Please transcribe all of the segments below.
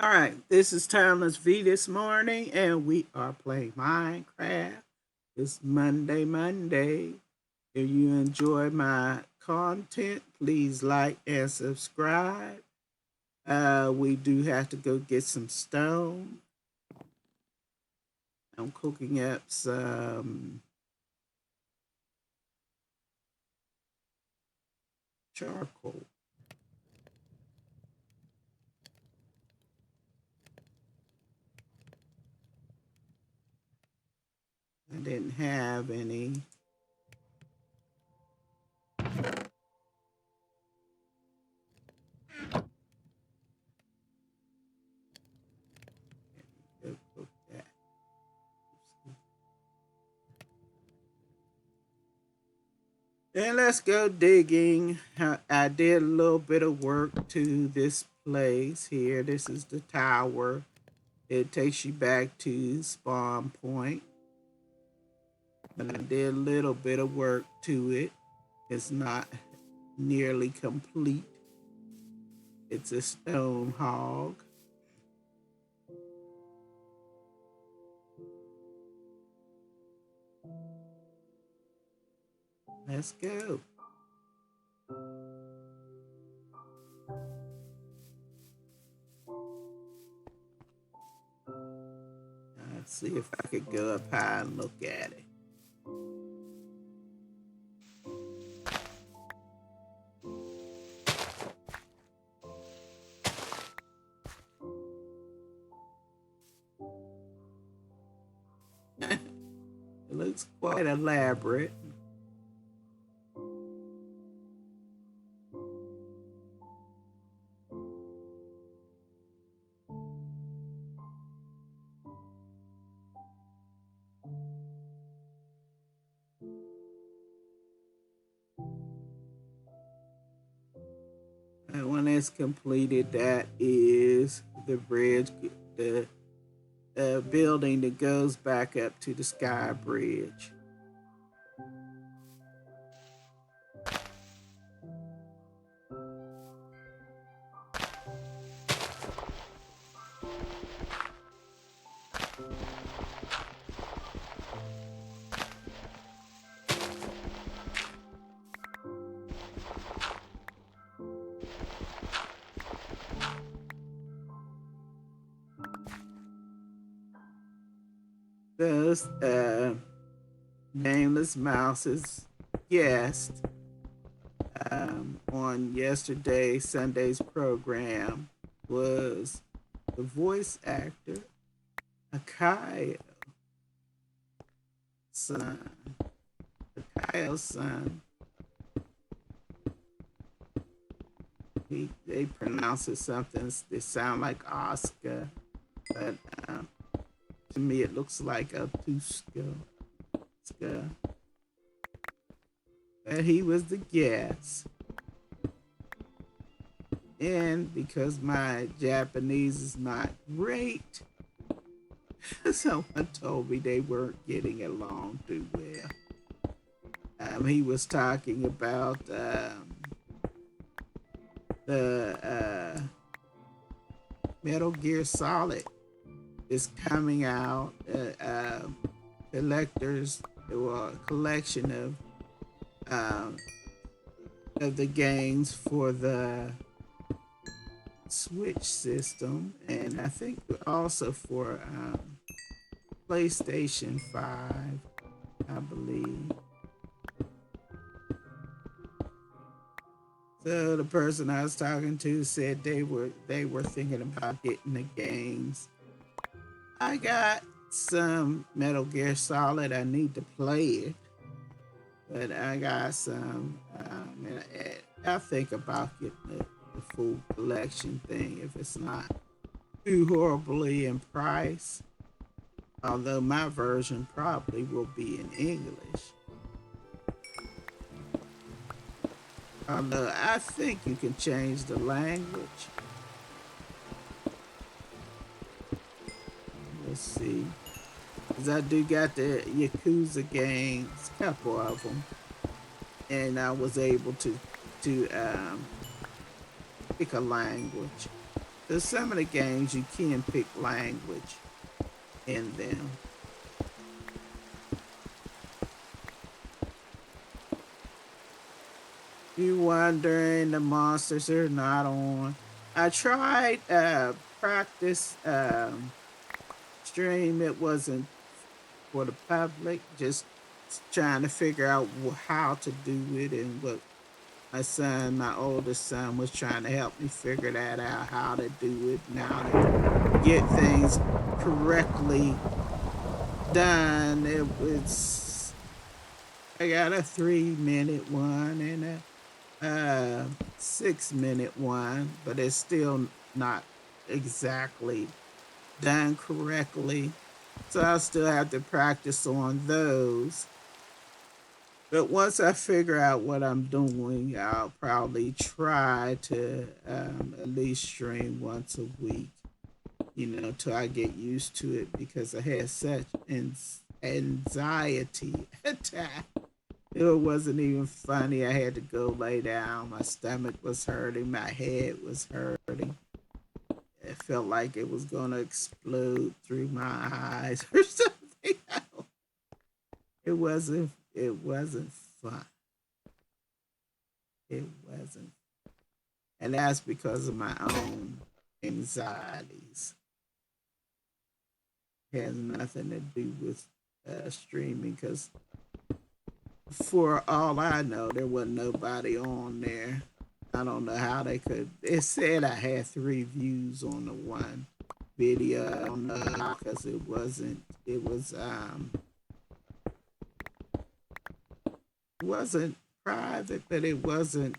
All right, this is Timeless V this morning, and we are playing Minecraft. It's Monday. If you enjoy my content, please like and subscribe. We do have to go get some stone. I'm cooking up some charcoal. I didn't have any. Go cook that. Then let's go digging. I did a little bit of work to this place here. This is the tower. It takes you back to spawn point. But I did a little bit of work to it. It's not nearly complete. It's a stone hog. Let's go. Let's see if I could go up high and look at it. It looks quite elaborate. And when it's completed, that is the bridge, the building that goes back up to the sky bridge. Those nameless mouses guest on Sunday's program was the voice actor Akayo son. Akayo's son. They pronounce it something. They sound like Oscar, but to me it looks like a Tuska. But he was the guest. And because my Japanese is not great, someone told me they weren't getting along too well. He was talking about the Metal Gear Solid is coming out. Collectors, or a collection of the games for the Switch system, and I think also for PlayStation 5, I believe. So the person I was talking to said they were thinking about getting the games. I got some Metal Gear Solid. I need to play it, but I got some. I'll think about getting the full collection thing if it's not too horribly in price. Although my version probably will be in English. Although I think you can change the language. Let's see. Because I do got the Yakuza games, a couple of them. And I was able to pick a language. There's some of the games you can pick language in them. You wondering the monsters are not on. I tried practice stream. It wasn't for the public. Just trying to figure out how to do it and what my oldest son, was trying to help me figure that out, how to do it now to get things correctly done. It was I got a 3 minute one and a 6 minute one, but it's still not exactly done correctly. So I still have to practice on those. But once I figure out what I'm doing, I'll probably try to at least stream once a week, till I get used to it because I had such anxiety attack. It wasn't even funny. I had to go lay down. My stomach was hurting. My head was hurting. It felt like it was going to explode through my eyes or something. It wasn't fun. It wasn't. And that's because of my own anxieties. It has nothing to do with streaming because for all I know, there wasn't nobody on there. I don't know how they could. It said I had 3 views on the one video. I don't know because it wasn't. It wasn't private, but it wasn't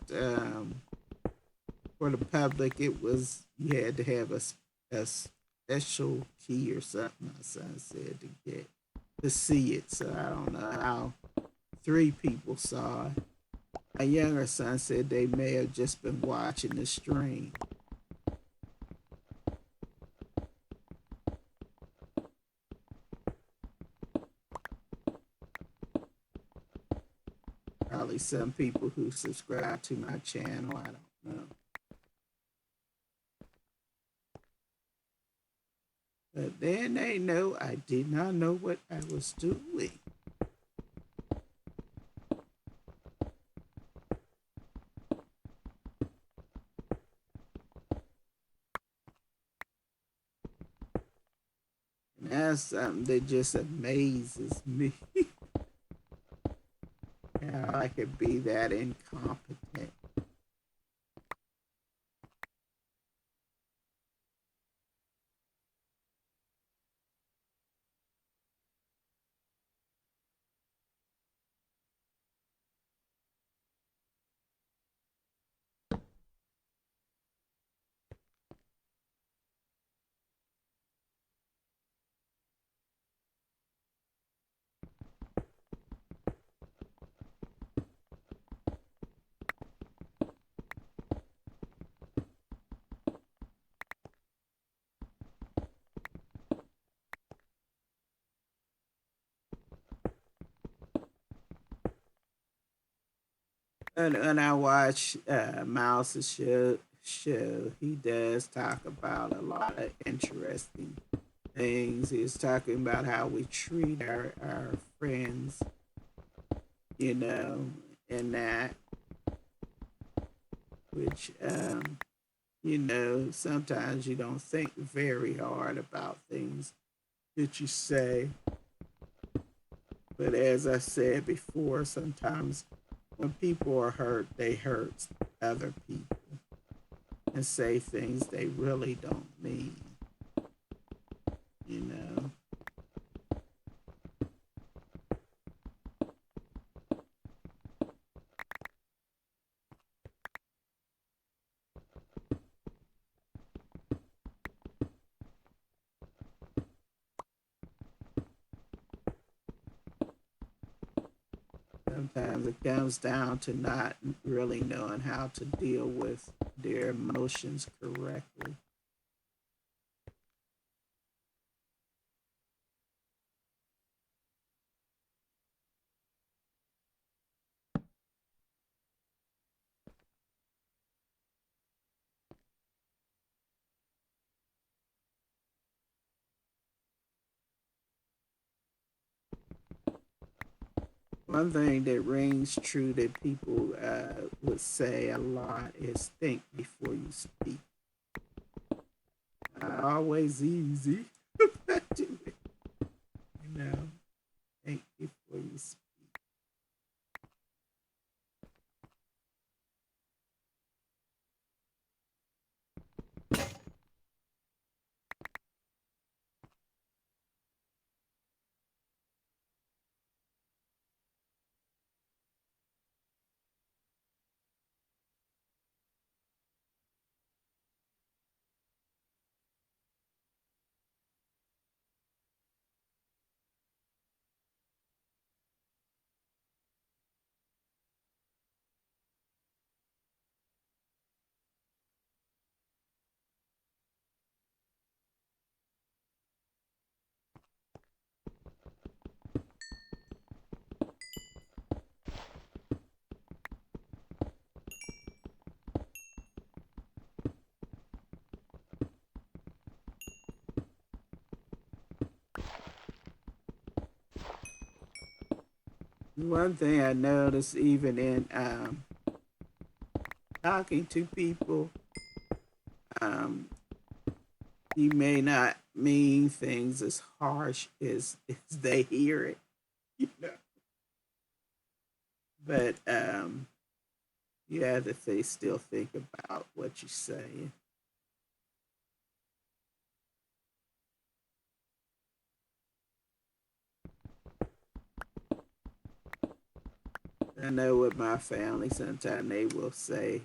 for the public. It was you had to have a special key or something. My son said to see it. So I don't know how 3 people saw it. My younger son said they may have just been watching the stream. Probably some people who subscribe to my channel. I don't know. But then they know I did not know what I was doing. And that's something that just amazes me. How I could be that incompetent. And when I watch Mouse's show, he does talk about a lot of interesting things. He's talking about how we treat our friends, you know, and that, which, sometimes you don't think very hard about things that you say. But as I said before, sometimes when people are hurt, they hurt other people and say things they really don't mean, you know. Sometimes it comes down to not really knowing how to deal with their emotions correctly. One thing that rings true that people would say a lot is think before you speak. Always easy, but do it. You know, think before you speak. One thing I noticed, even in talking to people, um, you may not mean things as harsh as they hear it, you know. But you have to still think about what you're saying. I know with my family, sometimes they will say,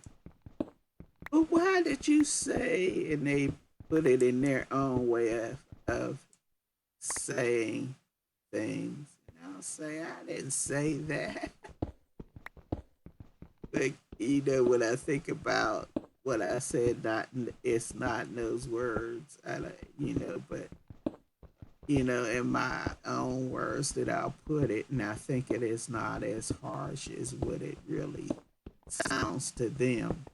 "But why did you say?" And they put it in their own way of saying things. And I'll say, "I didn't say that." But when I think about what I said, not it's not in those words. But in my own words that I'll put it, and I think it is not as harsh as what it really sounds to them.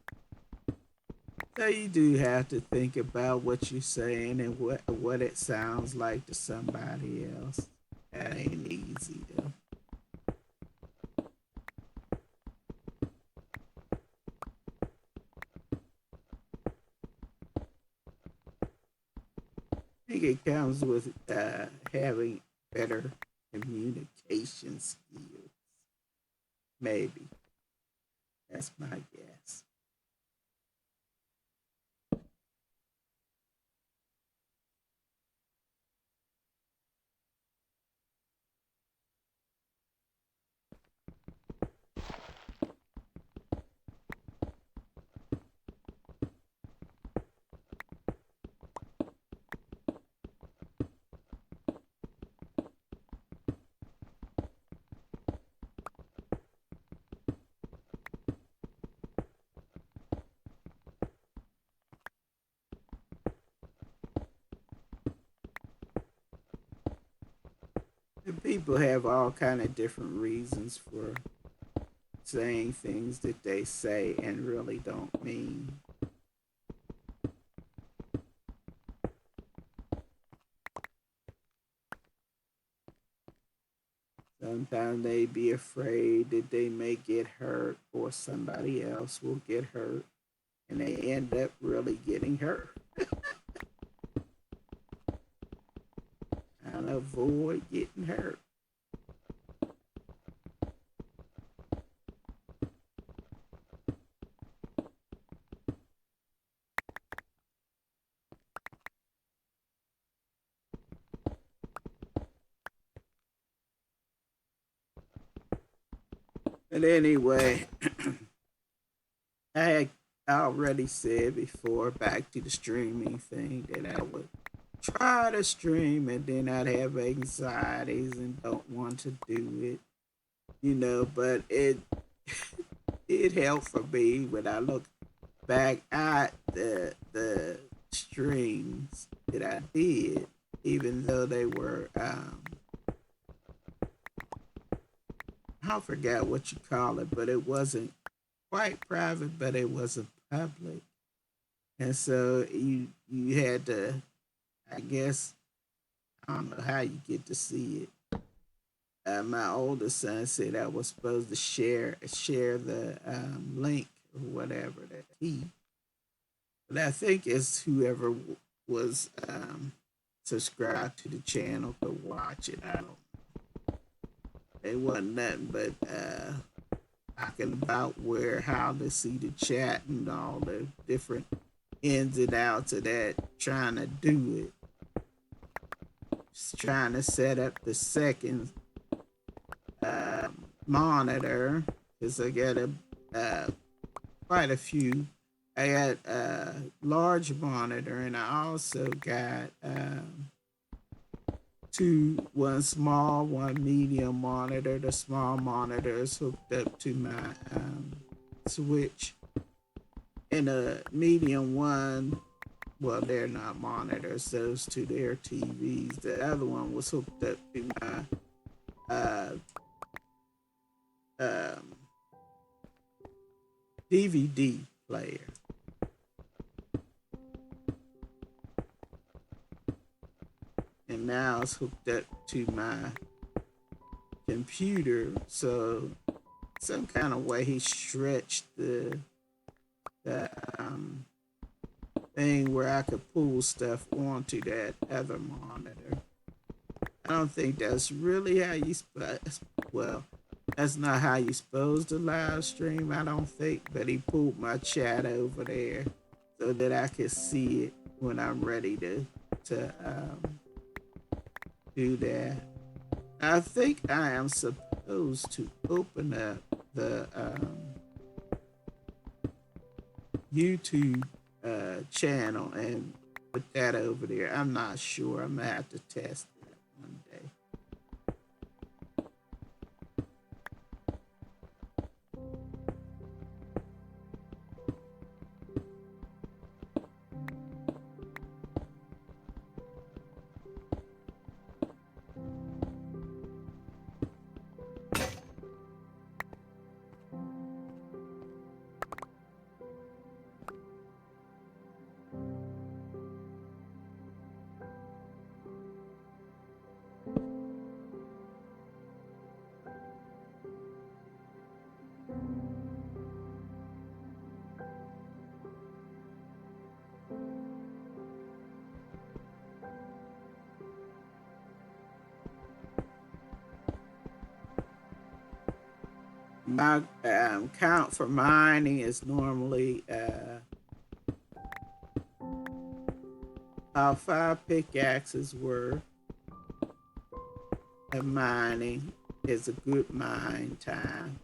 So you do have to think about what you're saying and what it sounds like to somebody else. That ain't easy though. I think it comes with having better communication skills. Maybe that's my guess. And people have all kind of different reasons for saying things that they say and really don't mean. Sometimes they be afraid that they may get hurt or somebody else will get hurt and they end up really getting hurt and avoid getting hurt. But anyway, I had already said before, back to the streaming thing, that I would try to stream and then I'd have anxieties and don't want to do it, but it helped for me when I look back at the streams that I did, even though they were I forgot what you call it, but it wasn't quite private, but it wasn't public, and so you had to, I guess, I don't know how you get to see it, my oldest son said I was supposed to share the link or whatever that but I think it's whoever was subscribed to the channel could watch it. I don't. It wasn't nothing but talking about where how to see the chat and all the different ins and outs of that. Trying to do it, just trying to set up the second monitor because I got uh, quite a few. I got a large monitor and I also got one small, one medium monitor. The small monitor is hooked up to my switch, and the medium one, well, they're not monitors; those two, they're TVs. The other one was hooked up to my um, DVD player. And now it's hooked up to my computer. So some kind of way he stretched the thing where I could pull stuff onto that other monitor. I don't think that's really how you well, that's not how you supposed to live stream, I don't think, but he pulled my chat over there so that I could see it when I'm ready to do that. I think I am supposed to open up the YouTube channel and put that over there. I'm not sure. I'm gonna have to test that one day. My count for mining is normally about 5 pickaxes worth of mining is a good mine time.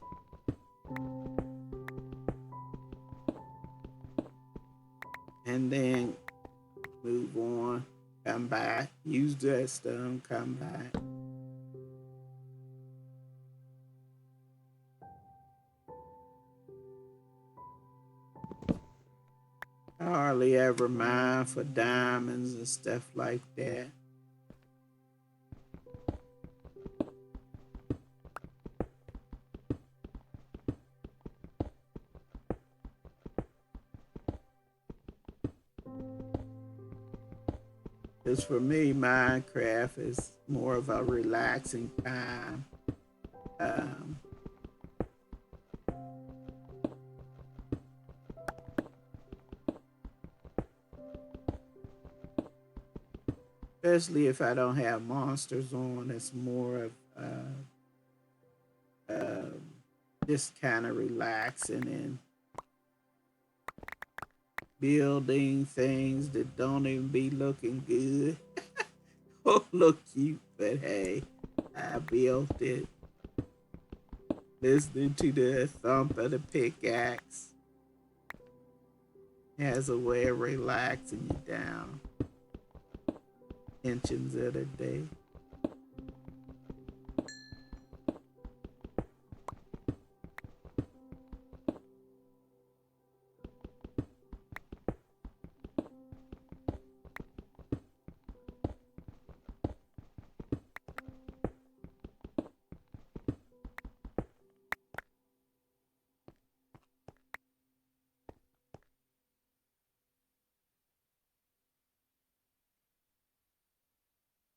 And then move on, come back, use that stone, come back. I hardly ever mine for diamonds and stuff like that. Because for me, Minecraft is more of a relaxing time. Um, Especially if I don't have monsters on, it's more of uh, just kind of relaxing and building things that don't even be looking good. Oh, look cute, but hey, I built it. Listening to the thump of the pickaxe has a way of relaxing you down. Intentions of the day.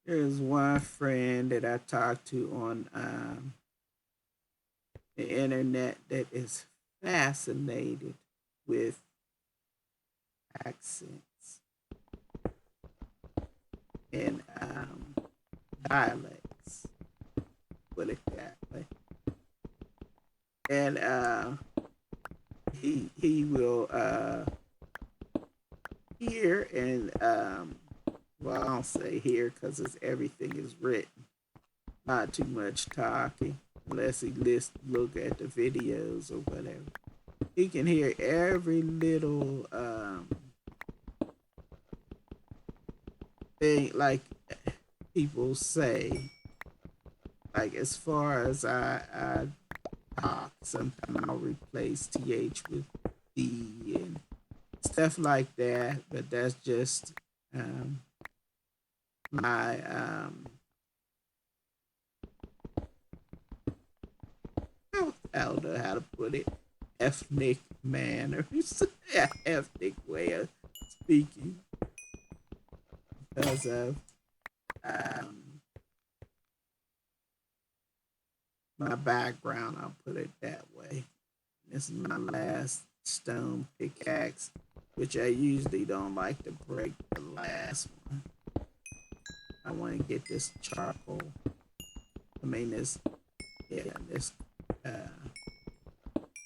There's one friend that I talked to on the internet that is fascinated with accents and dialects, put it that way. And he will hear and well, I don't say hear because it's everything is written, not too much talking, unless he look at the videos or whatever. He can hear every little thing, like people say, like as far as I talk, sometimes I'll replace th with d and stuff like that. But that's just um, my I don't know how to put it, ethnic manners, ethnic way of speaking because of um, my background. I'll put it that way. This is my last stone pickaxe, which I usually don't like to break the last one. I want to get this charcoal. I mean this, yeah, this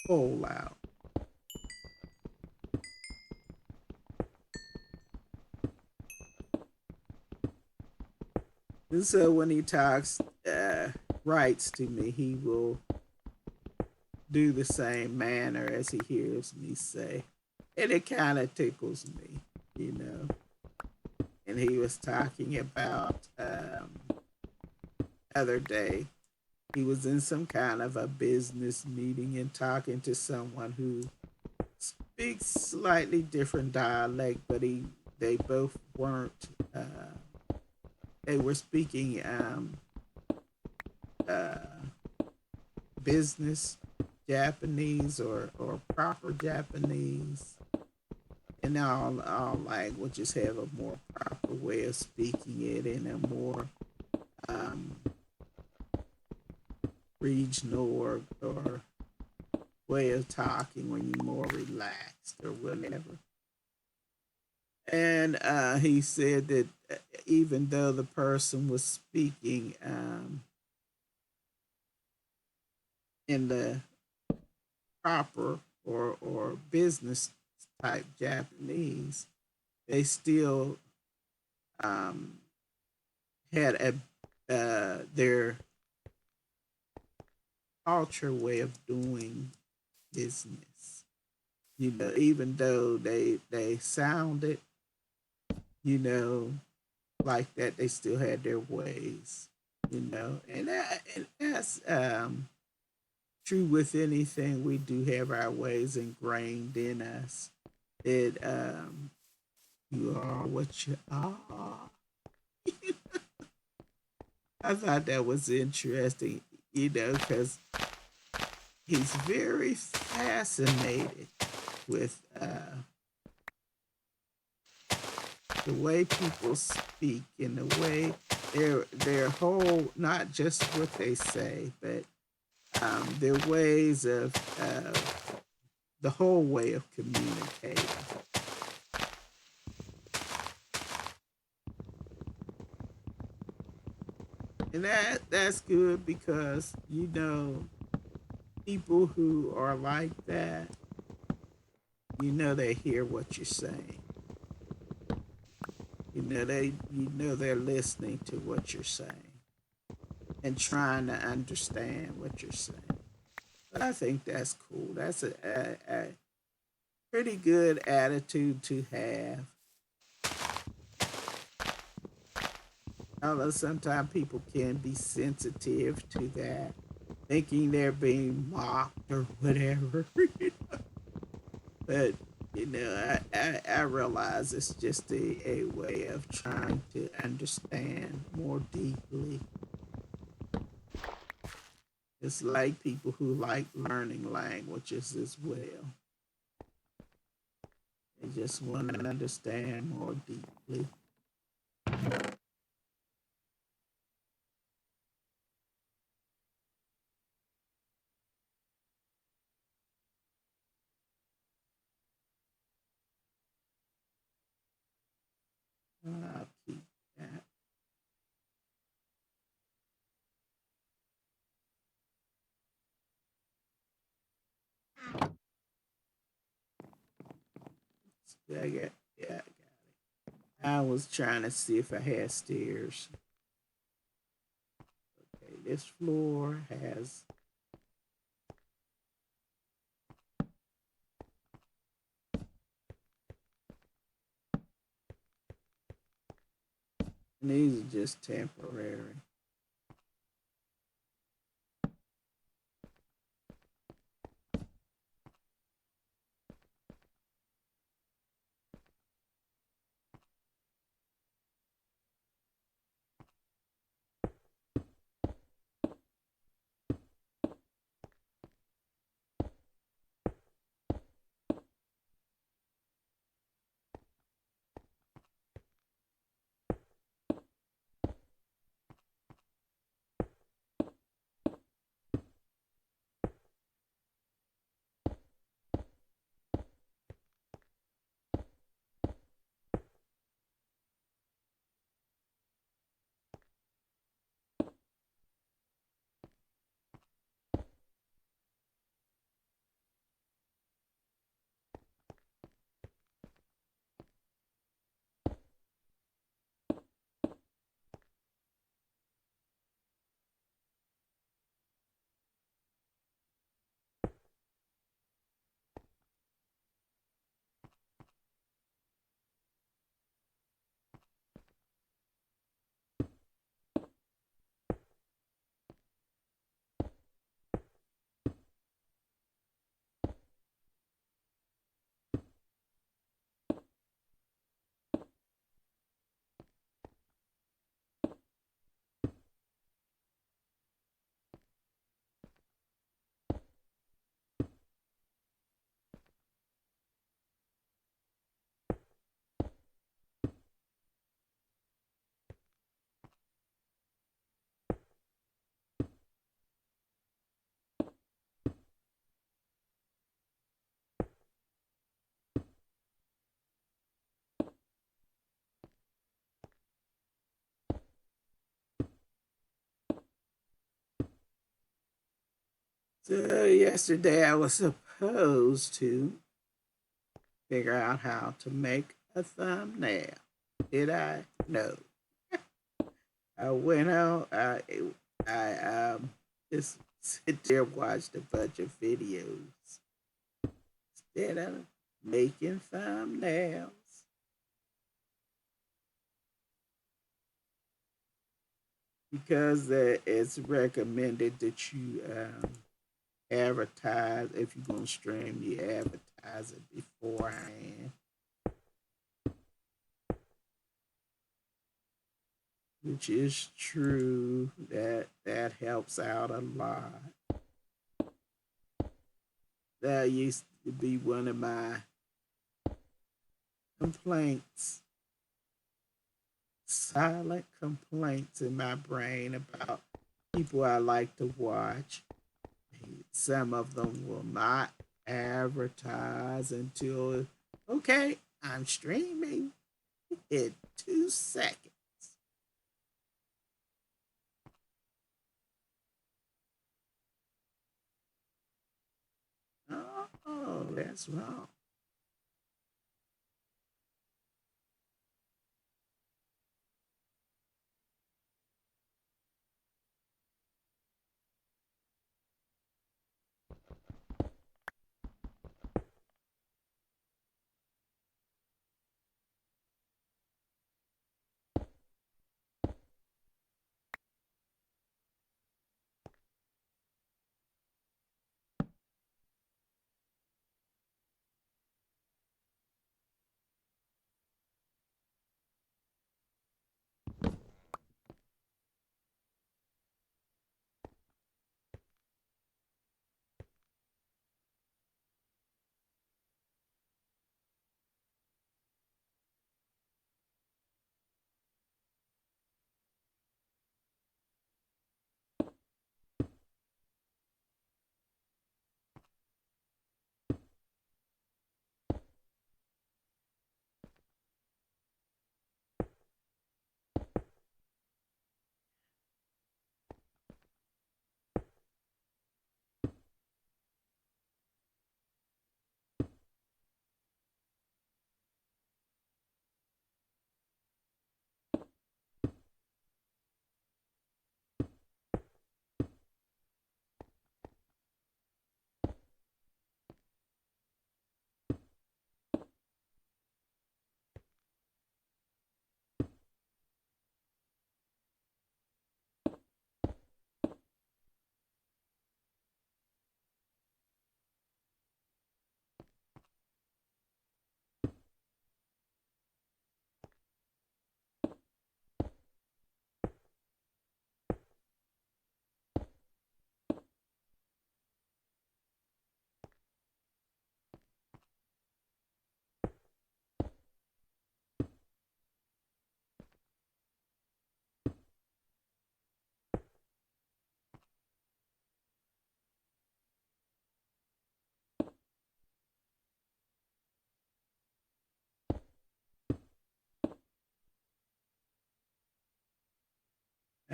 coal out. And so when he talks, writes to me, he will do the same manner as he hears me say, and it kind of tickles me, you know. And he was talking about other day he was in some kind of a business meeting and talking to someone who speaks slightly different dialect, but they both weren't. They were speaking uh, business Japanese or proper Japanese, and all languages have a more proper way of speaking it and a more um, regional or way of talking when you're more relaxed or whatever. And he said that even though the person was speaking in the proper or business type Japanese, they still um, had a their culture way of doing business. You know, even though they sounded, you know, like that, they still had their ways. You know, and that's true with anything. We do have our ways ingrained in us. It you are what you are. I thought that was interesting, you know, because he's very fascinated with the way people speak and the way their whole, not just what they say, but their ways of the whole way of communicating. And that's good because you know people who are like that, you know they hear what you're saying. You know they're listening to what you're saying and trying to understand what you're saying. But I think that's cool. That's a pretty good attitude to have. Although sometimes people can be sensitive to that, thinking they're being mocked or whatever. But I realize it's just a way of trying to understand more deeply. It's like people who like learning languages as well. They just want to understand more deeply. I'll keep that. Yeah, I got it. I was trying to see if I had stairs. Okay, this floor has these are just temporary. So yesterday I was supposed to figure out how to make a thumbnail. Did I? No. I went out. I just sit there watched a bunch of videos instead of making thumbnails. Because it's recommended that you advertise if you're gonna stream. You advertise it beforehand, which is true. That helps out a lot. That used to be one of my complaints, silent complaints in my brain about people I like to watch. Some of them will not advertise until, okay, I'm streaming in 2 seconds. Oh, that's wrong.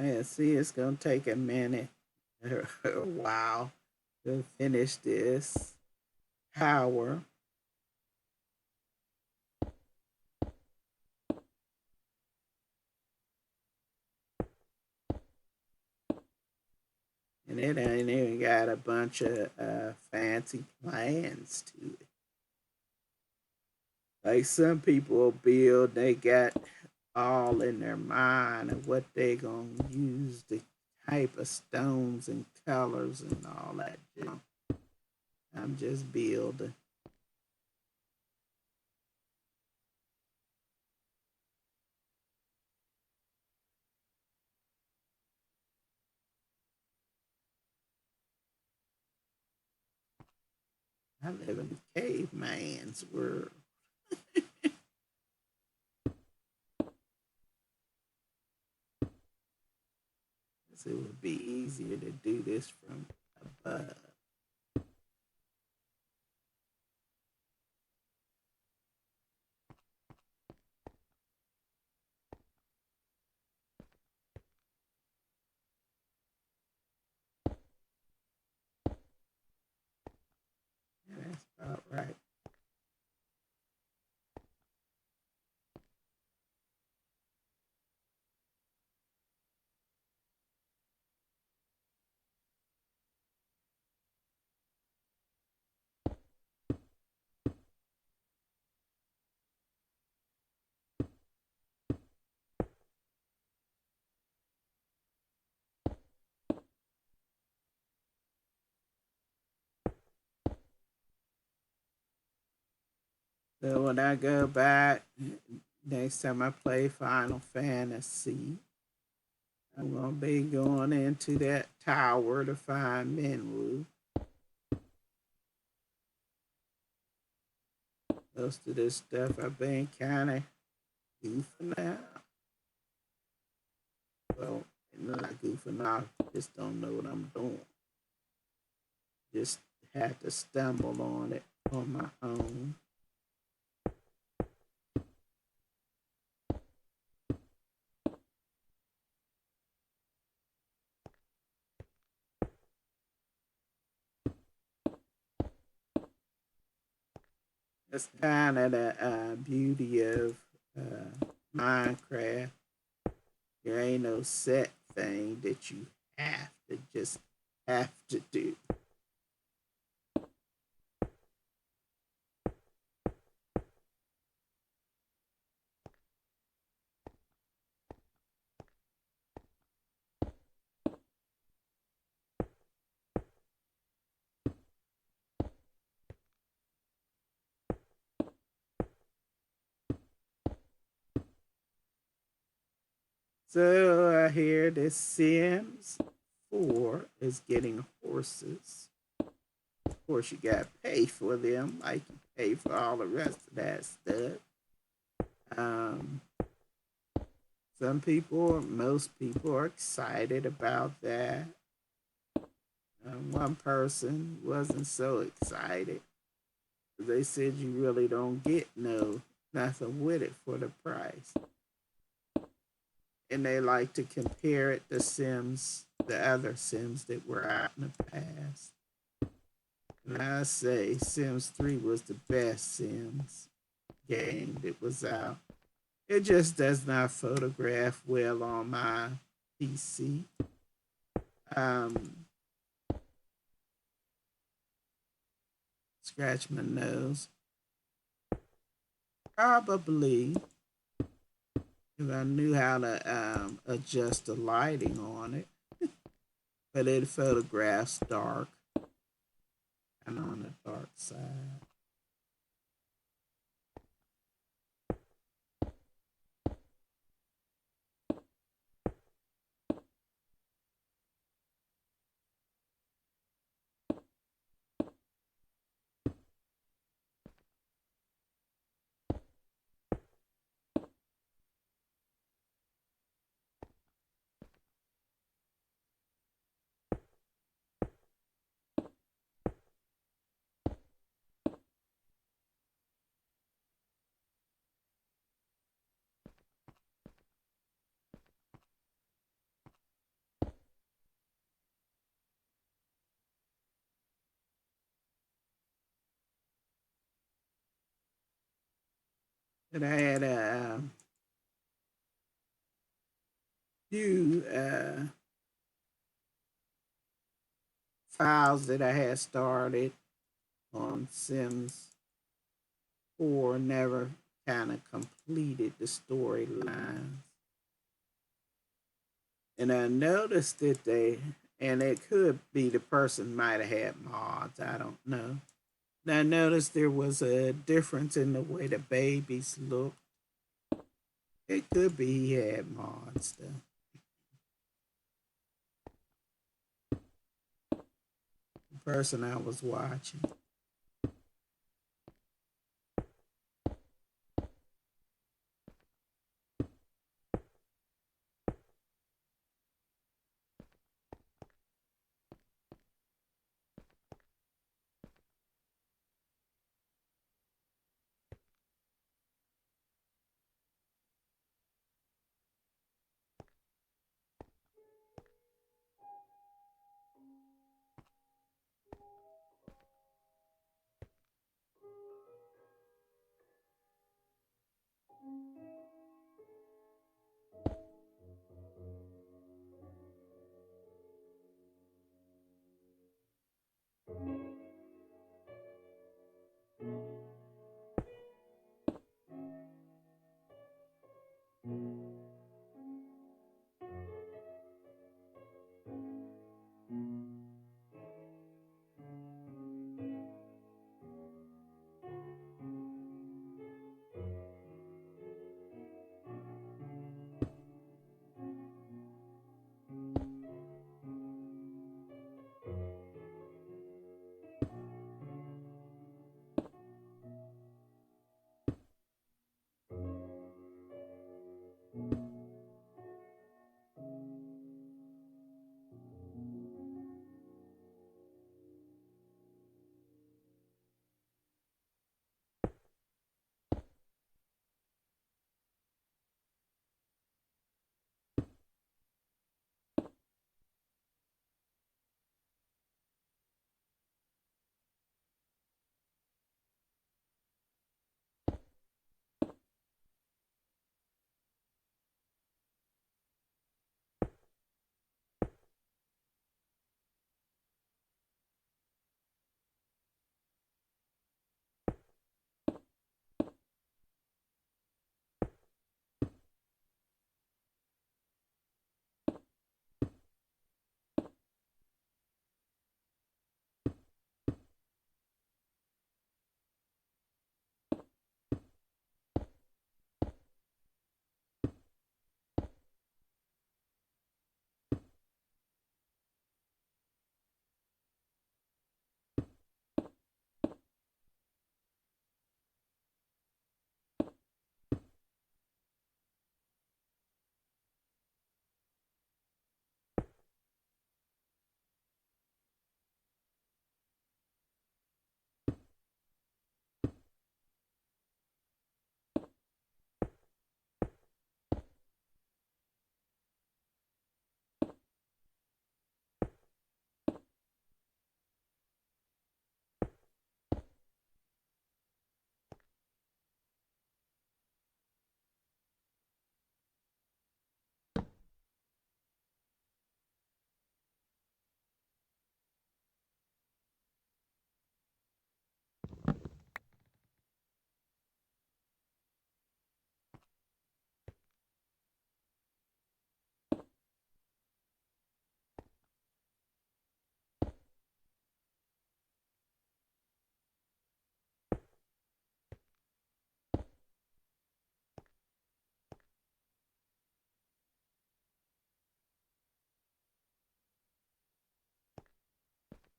Yeah, see, it's gonna take a minute, a while to finish this power. And it ain't even got a bunch of fancy plans to it. Like some people build, they got all in their mind of what they gonna use, the type of stones and colors and all that junk. I'm just building. 11 caveman's world. It would be easier to do this from above. Yeah, that's about right. So when I go back next time I play Final Fantasy, I'm gonna be going into that tower to find Minwu. Most of this stuff I've been kind of goofing out. Well, not goofing out, just don't know what I'm doing. Just had to stumble on it on my own. That's kind of the beauty of Minecraft. There ain't no set thing that you have to do. So I hear the Sims 4 is getting horses. Of course, you got to pay for them, like you pay for all the rest of that stuff. Um, some people, most people, are excited about that. One person wasn't so excited. They said you really don't get nothing with it for the price, and they like to compare it to Sims, the other Sims that were out in the past. And I say Sims 3 was the best Sims game that was out. It just does not photograph well on my PC. Um, Scratch my nose. Probably because I knew how to adjust the lighting on it, but it photographs dark and on the dark side. But I had a few files that I had started on Sims 4, never kind of completed the storylines. And I noticed that and it could be the person might have had mods, I don't know. And I noticed there was a difference in the way the babies look. It could be he had mods though. The person I was watching.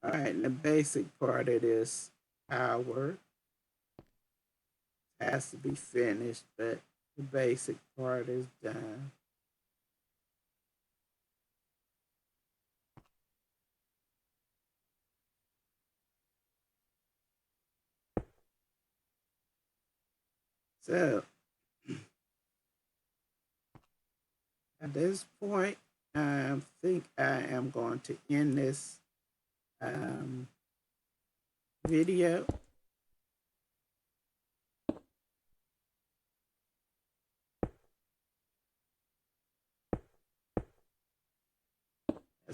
All right, and the basic part of this hour has to be finished, but the basic part is done. So at this point, I think I am going to end this um, video.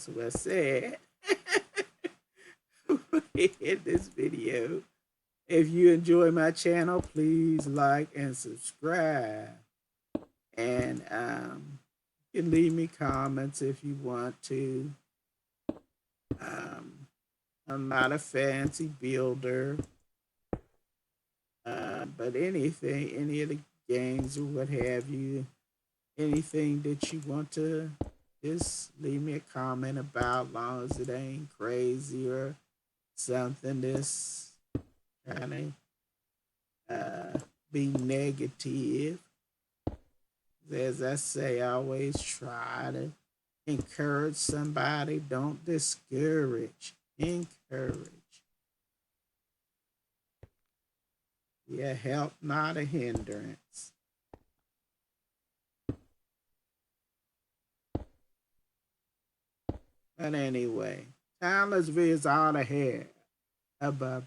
That's what I said in this video. If you enjoy my channel, please like and subscribe. And you can leave me comments if you want to. I'm not a fancy builder, but anything, any of the games or what have you, anything that you want to just leave me a comment about, long as it ain't crazy or something that's kind of be negative. As I say, I always try to encourage somebody. Don't discourage. Encourage. Yeah, help, not a hindrance. But anyway, Tyler's is all I had. Bye bye.